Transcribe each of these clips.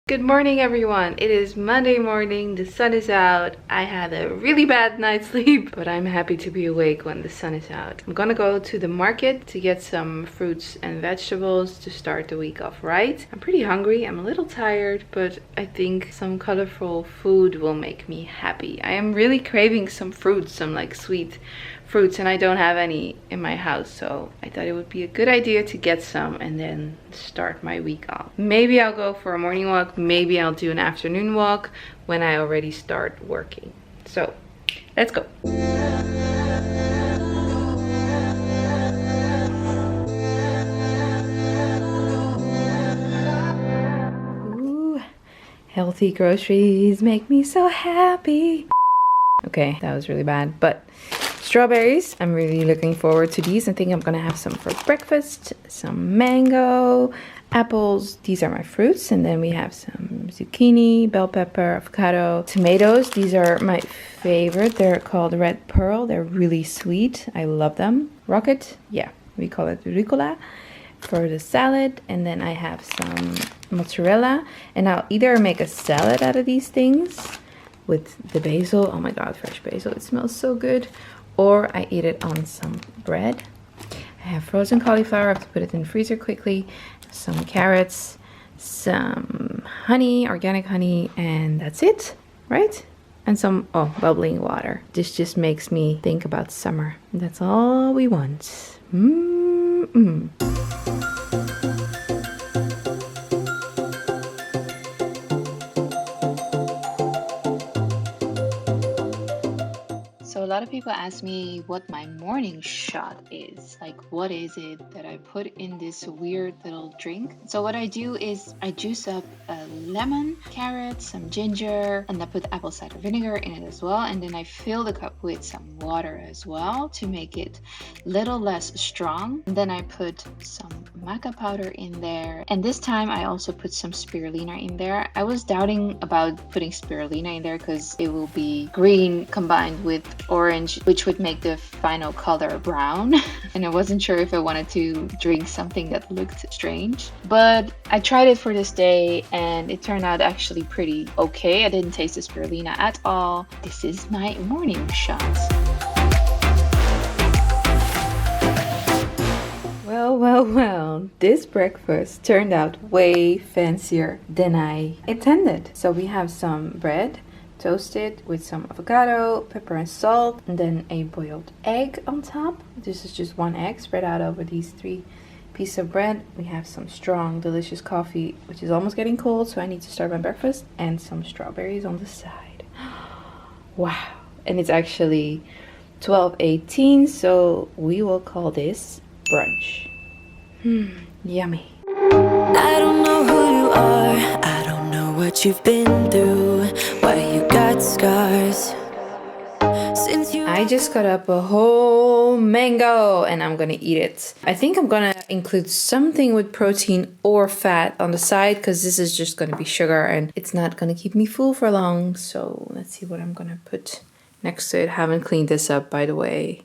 Good morning, everyone. It is Monday morning. The sun is out. I had a really bad night's sleep, but I'm happy to be awake when the sun is out. I'm gonna go to the market to get some fruits and vegetables to start the week off right. I'm pretty hungry. I'm a little tired, but I think some colorful food will make me happy. I am really craving some fruits, some like sweet fruits, and I don't have any in my house, so I thought it would be a good idea to get some and then start my week off. Maybe I'll go for a morning walk, maybe I'll do an afternoon walk when I already start working. So let's go. Ooh, healthy groceries make me so happy. Okay, that was really bad, but strawberries, I'm really looking forward to these. I think I'm gonna have some for breakfast. Some mango, apples, these are my fruits. And then we have some zucchini, bell pepper, avocado, tomatoes. These are my favorite. They're called red pearl. They're really sweet. I love them. Rocket, yeah, we call it rucola for the salad. And then I have some mozzarella. And I'll either make a salad out of these things with the basil. Oh my god, fresh basil, it smells so good. Or I eat it on some bread. I have frozen cauliflower. I have to put it in the freezer quickly. Some carrots, some honey, organic honey, and that's it, right? And some, bubbling water. This just makes me think about summer. That's all we want. So a lot of people ask me what my morning shot is. Like, what is it that I put in this weird little drink? So what I do is I juice up a lemon, carrot, some ginger, and I put apple cider vinegar in it as well. And then I fill the cup with some water as well to make it a little less strong. And then I put some maca powder in there. And this time I also put some spirulina in there. I was doubting about putting spirulina in there because it will be green combined with orange, which would make the final color brown. And I wasn't sure if I wanted to drink something that looked strange, but I tried it for this day and it turned out actually pretty okay. I didn't taste the spirulina at all. This is my morning shot. Well, this breakfast turned out way fancier than I intended. So we have some bread, toasted with some avocado, pepper and salt, and then a boiled egg on top. This is just one egg spread out over these 3 pieces of bread. We have some strong, delicious coffee, which is almost getting cold, so I need to start my breakfast, and some strawberries on the side. Wow. And it's actually 12:18, so we will call this brunch. Yummy. I don't know who you are, I don't know what you've been through, why you got scars. I just cut up a whole mango and I'm gonna eat it. I think I'm gonna include something with protein or fat on the side because this is just gonna be sugar and it's not gonna keep me full for long. So let's see what I'm gonna put next to it. Haven't cleaned this up, by the way.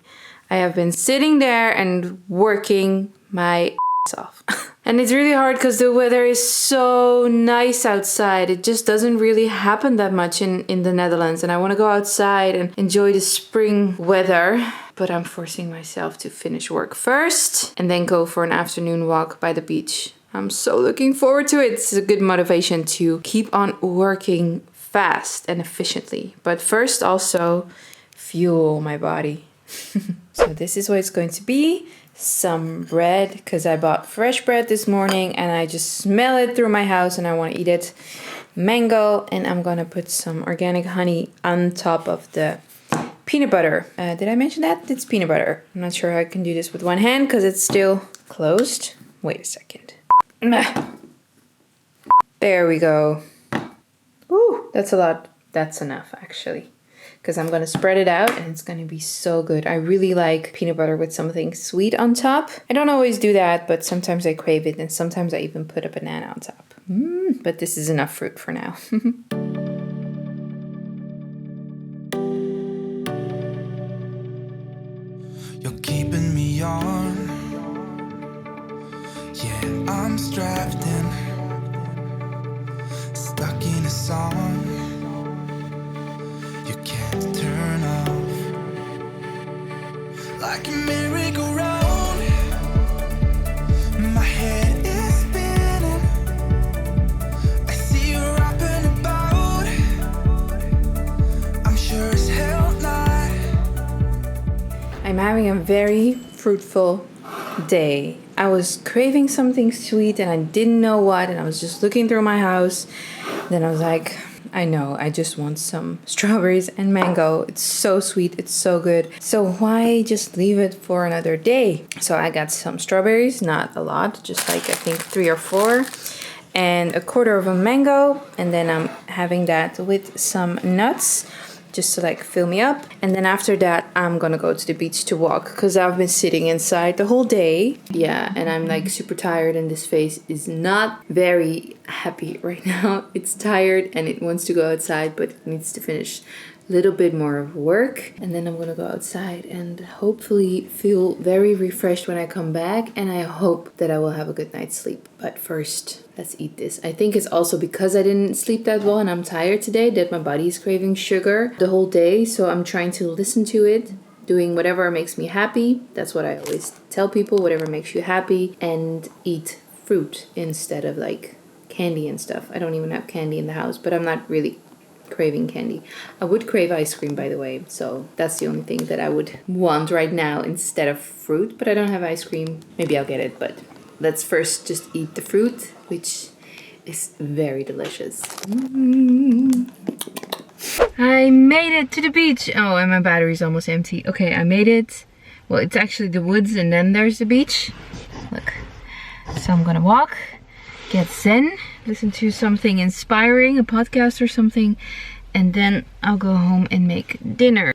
I have been sitting there and working my off. And it's really hard because the weather is so nice outside. It just doesn't really happen that much in the Netherlands. And I want to go outside and enjoy the spring weather. But I'm forcing myself to finish work first and then go for an afternoon walk by the beach. I'm so looking forward to it. It's a good motivation to keep on working fast and efficiently. But first also fuel my body. So this is what it's going to be. Some bread, because I bought fresh bread this morning and I just smell it through my house and I want to eat it. Mango, and I'm gonna put some organic honey on top of the peanut butter. Did I mention that? It's peanut butter. I'm not sure how I can do this with one hand because it's still closed. Wait a second. There we go. Ooh, that's a lot. That's enough actually. Because I'm going to spread it out and it's going to be so good. I really like peanut butter with something sweet on top. I don't always do that, but sometimes I crave it and sometimes I even put a banana on top. But this is enough fruit for now. You're keeping me on. Yeah, I'm strapped in. having a very fruitful day. I was craving something sweet and I didn't know what, and I was just looking through my house. Then I was like, I know, I just want some strawberries and mango. It's so sweet, it's so good. So why just leave it for another day? So I got some strawberries, not a lot, just like I think 3 or 4. And a quarter of a mango. And then I'm having that with some nuts, just to like fill me up. And then after that, I'm gonna go to the beach to walk because I've been sitting inside the whole day. Yeah, and I'm like super tired and this face is not very happy right now. It's tired and it wants to go outside, but it needs to finish a little bit more of work. And then I'm gonna go outside and hopefully feel very refreshed when I come back. And I hope that I will have a good night's sleep. But first, let's eat this. I think it's also because I didn't sleep that well and I'm tired today that my body is craving sugar the whole day. So I'm trying to listen to it, doing whatever makes me happy. That's what I always tell people, whatever makes you happy, and eat fruit instead of like candy and stuff. I don't even have candy in the house, but I'm not really craving candy. I would crave ice cream, by the way, so that's the only thing that I would want right now instead of fruit, but I don't have ice cream. Maybe I'll get it, but let's first just eat the fruit, which is very delicious. I made it to the beach. Oh, and my battery's almost empty. Okay, I made it. Well, it's actually the woods and then there's the beach. Look. So I'm gonna walk, get zen, listen to something inspiring, a podcast or something, and then I'll go home and make dinner.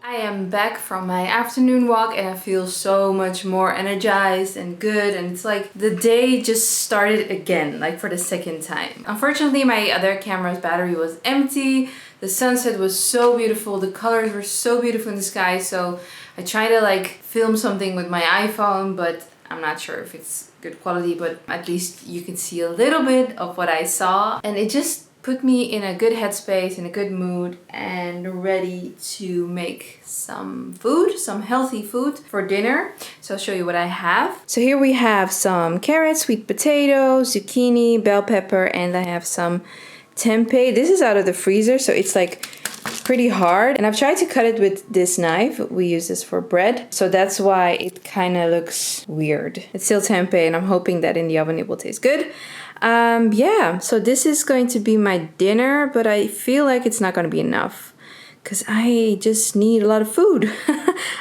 I am back from my afternoon walk and I feel so much more energized and good, and it's like the day just started again, like for the second time. Unfortunately, my other camera's battery was empty. The sunset was so beautiful, the colors were so beautiful in the sky, so I tried to like film something with my iPhone, but I'm not sure if it's good quality, but at least you can see a little bit of what I saw, and it just put me in a good headspace, in a good mood, and ready to make some food, some healthy food for dinner. So I'll show you what I have. So here we have some carrots, sweet potatoes, zucchini, bell pepper, and I have some tempeh. This is out of the freezer, so it's like pretty hard. And I've tried to cut it with this knife. We use this for bread. So that's why it kind of looks weird. It's still tempeh, and I'm hoping that in the oven it will taste good. Yeah, so this is going to be my dinner, but I feel like it's not going to be enough because I just need a lot of food.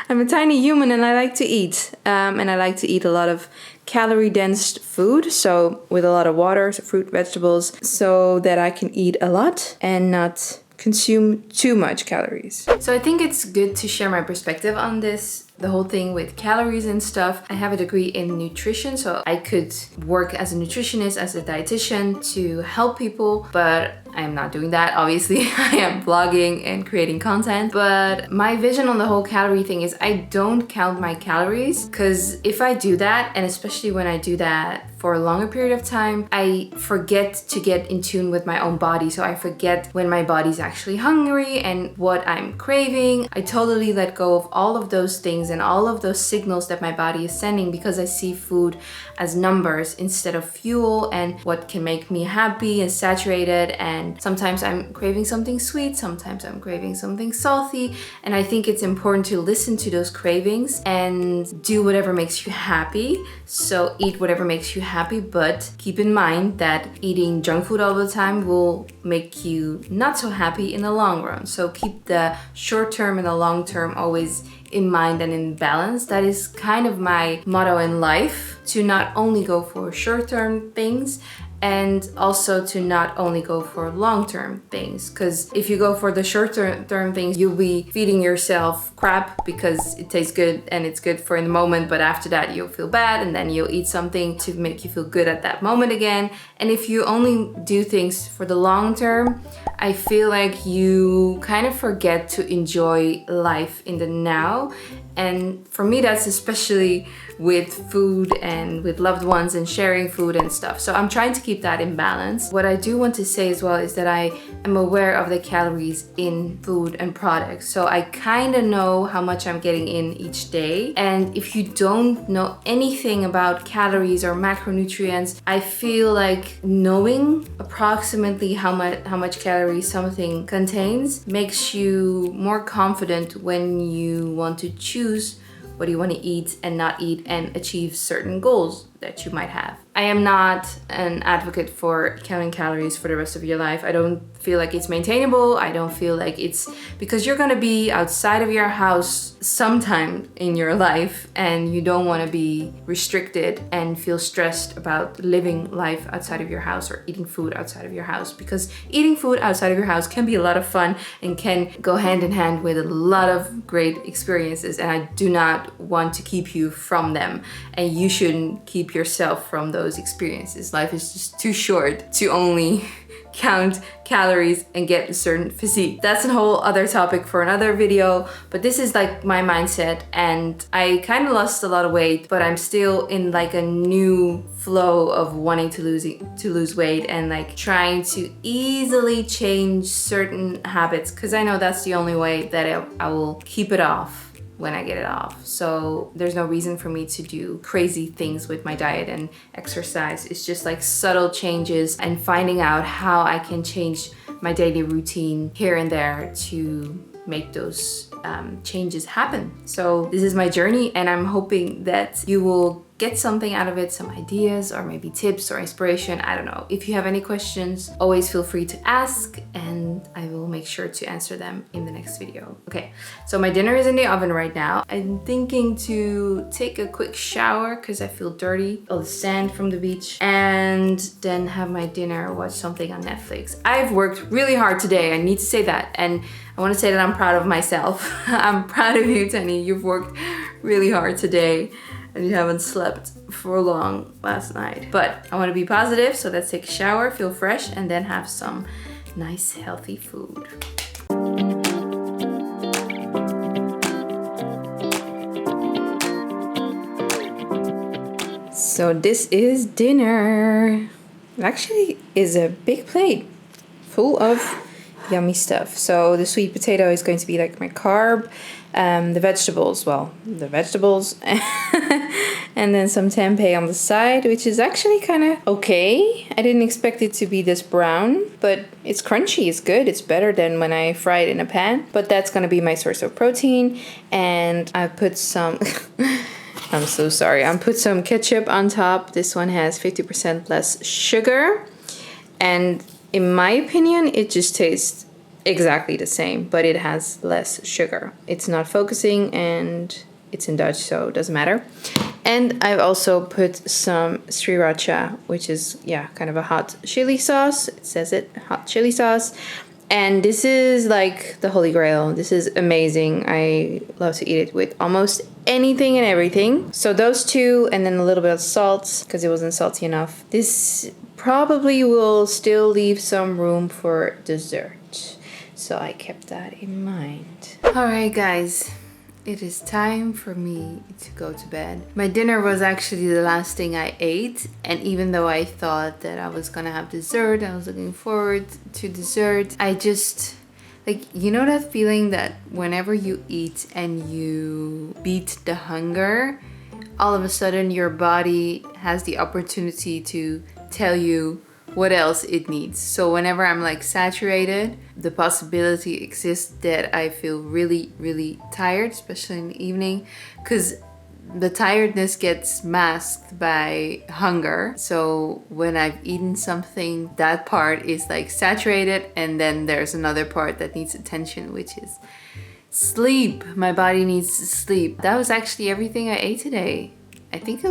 I'm a tiny human and I like to eat. And I like to eat a lot of calorie-dense food, so with a lot of water, so fruit, vegetables, so that I can eat a lot and not consume too much calories. So I think it's good to share my perspective on this, the whole thing with calories and stuff. I have a degree in nutrition, so I could work as a nutritionist, as a dietitian to help people, but I am not doing that, obviously. I am blogging and creating content, but my vision on the whole calorie thing is I don't count my calories, because if I do that, and especially when I do that for a longer period of time, I forget to get in tune with my own body. So I forget when my body's actually hungry and what I'm craving. I totally let go of all of those things and all of those signals that my body is sending, because I see food as numbers instead of fuel and what can make me happy and saturated. And sometimes I'm craving something sweet, sometimes I'm craving something salty, and I think it's important to listen to those cravings and do whatever makes you happy. So eat whatever makes you happy, but keep in mind that eating junk food all the time will make you not so happy in the long run. So keep the short term and the long term always in mind and in balance. That is kind of my motto in life, to not only go for short term things and also to not only go for long-term things, because if you go for the short-term things, you'll be feeding yourself crap because it tastes good and it's good for in the moment, but after that you'll feel bad, and then you'll eat something to make you feel good at that moment again. And if you only do things for the long term, I feel like you kind of forget to enjoy life in the now. And for me, that's especially with food and with loved ones and sharing food and stuff. So I'm trying to keep that in balance. What I do want to say as well is that I am aware of the calories in food and products. So I kind of know how much I'm getting in each day. And if you don't know anything about calories or macronutrients, I feel like knowing approximately how much calories something contains makes you more confident when you want to choose what you want to eat and not eat and achieve certain goals that you might have. I am not an advocate for counting calories for the rest of your life. I don't feel like it's maintainable. I don't feel like it's, because you're gonna be outside of your house sometime in your life and you don't want to be restricted and feel stressed about living life outside of your house or eating food outside of your house, because eating food outside of your house can be a lot of fun and can go hand in hand with a lot of great experiences, and I do not want to keep you from them, and you shouldn't keep yourself from those experiences. Life is just too short to only count calories and get a certain physique. That's a whole other topic for another video, but this is like my mindset, and I kind of lost a lot of weight, but I'm still in like a new flow of wanting to lose weight and like trying to easily change certain habits, because I know that's the only way that I will keep it off when I get it off. So there's no reason for me to do crazy things with my diet and exercise. It's just like subtle changes and finding out how I can change my daily routine here and there to make those changes happen. So this is my journey, and I'm hoping that you will get something out of it, some ideas or maybe tips or inspiration. I don't know. If you have any questions, always feel free to ask and I will make sure to answer them in the next video. Okay, so my dinner is in the oven right now. I'm thinking to take a quick shower because I feel dirty, all the sand from the beach, and then have my dinner, watch something on Netflix. I've worked really hard today, I need to say that, and I want to say that I'm proud of myself. I'm proud of you, Teni. You've worked really hard today and you haven't slept for long last night. But I want to be positive, so let's take a shower, feel fresh, and then have some nice healthy food. So this is dinner. It actually is a big plate full of yummy stuff. So the sweet potato is going to be like my carb. The vegetables, and then some tempeh on the side, which is actually kind of okay. I didn't expect it to be this brown, but it's crunchy, it's good. It's better than when I fry it in a pan. But that's gonna be my source of protein. And I put some I'm so sorry. I put some ketchup on top. This one has 50% less sugar, and in my opinion it just tastes exactly the same, but it has less sugar. It's not focusing and it's in Dutch, so it doesn't matter. And I've also put some sriracha, which is, yeah, kind of a hot chili sauce. It says it, hot chili sauce. And this is like the holy grail. This is amazing. I love to eat it with almost anything and everything. So those two, and then a little bit of salt because it wasn't salty enough. This probably will still leave some room for dessert. So I kept that in mind. All right, guys, it is time for me to go to bed. My dinner was actually the last thing I ate. And even though I thought that I was gonna have dessert, I was looking forward to dessert. I just, like, you know that feeling that whenever you eat and you beat the hunger, all of a sudden your body has the opportunity to tell you what else it needs. So whenever I'm like saturated, the possibility exists that I feel really, really tired, especially in the evening, because the tiredness gets masked by hunger. So when I've eaten something, that part is like saturated, and then there's another part that needs attention, which is sleep. My body needs to sleep. That was actually everything I ate today. I think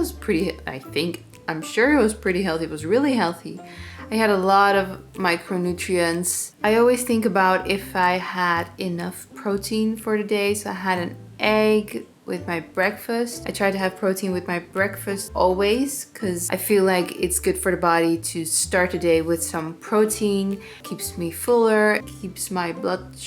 I'm sure it was pretty healthy. It was really healthy. I had a lot of micronutrients. I always think about if I had enough protein for the day. So I had an egg with my breakfast. I try to have protein with my breakfast always because I feel like it's good for the body to start the day with some protein. Keeps me fuller, keeps my blood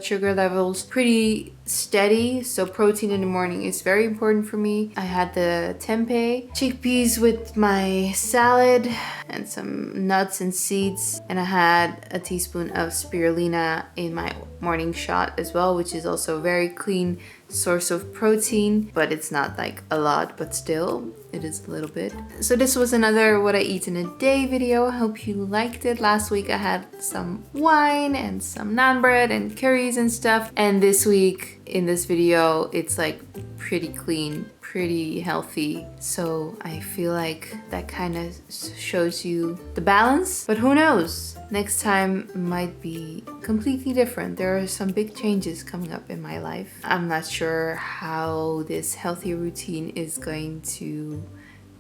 sugar levels pretty steady. So protein in the morning is very important for me. I had the tempeh chickpeas with my salad and some nuts and seeds, and I had a teaspoon of spirulina in my morning shot as well, which is also a very clean source of protein, but it's not like a lot, but still it is a little bit. So this was another what I eat in a day video. I hope you liked it. Last week I had some wine and some naan bread and curries and stuff, and this week in this video it's like pretty clean, pretty healthy. So I feel like that kind of shows you the balance, but who knows, next time might be completely different. There are some big changes coming up in my life. I'm not sure how this healthy routine is going to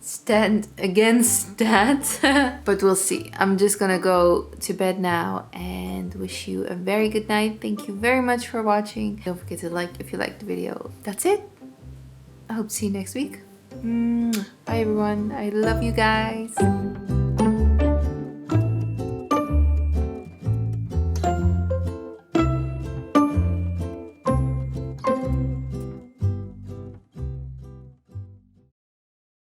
stand against that, but we'll see. I'm just gonna go to bed now and wish you a very good night. Thank you very much for watching. Don't forget to like if you liked the video. That's it. I hope to see you next week. Bye everyone. I love you guys.